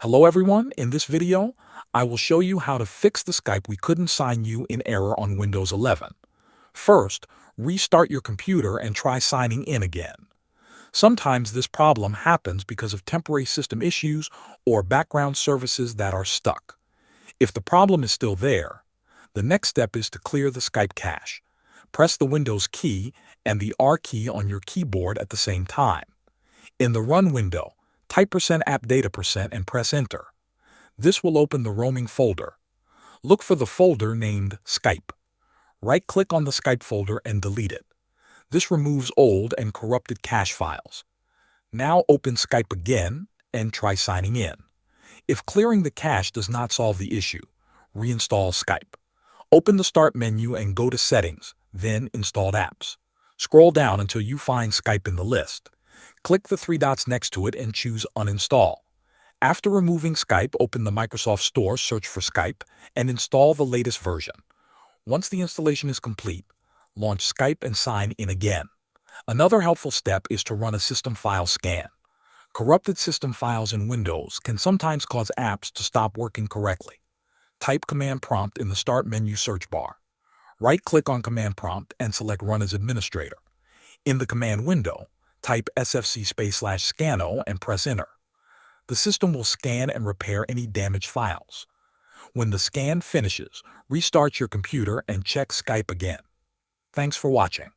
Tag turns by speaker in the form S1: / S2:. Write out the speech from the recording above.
S1: Hello everyone, in this video, I will show you how to fix the Skype we couldn't sign you in error on Windows 11. First, restart your computer and try signing in again. Sometimes this problem happens because of temporary system issues or background services that are stuck. If the problem is still there, the next step is to clear the Skype cache. Press the Windows key and the R key on your keyboard at the same time. In the Run window, type %appdata% and press Enter. This will open the roaming folder. Look for the folder named Skype. Right-click on the Skype folder and delete it. This removes old and corrupted cache files. Now open Skype again and try signing in. If clearing the cache does not solve the issue, reinstall Skype. Open the Start menu and go to Settings, then Installed Apps. Scroll down until you find Skype in the list. Click the three dots next to it and choose Uninstall. After removing Skype, open the Microsoft Store, search for Skype, and install the latest version. Once the installation is complete, launch Skype and sign in again. Another helpful step is to run a system file scan. Corrupted system files in Windows can sometimes cause apps to stop working correctly. Type Command Prompt in the Start menu search bar. Right-click on Command Prompt and select Run as Administrator. In the command window, type sfc/scanO and press Enter. The system will scan and repair any damaged files. When the scan finishes, restart your computer and check Skype again. Thanks for watching.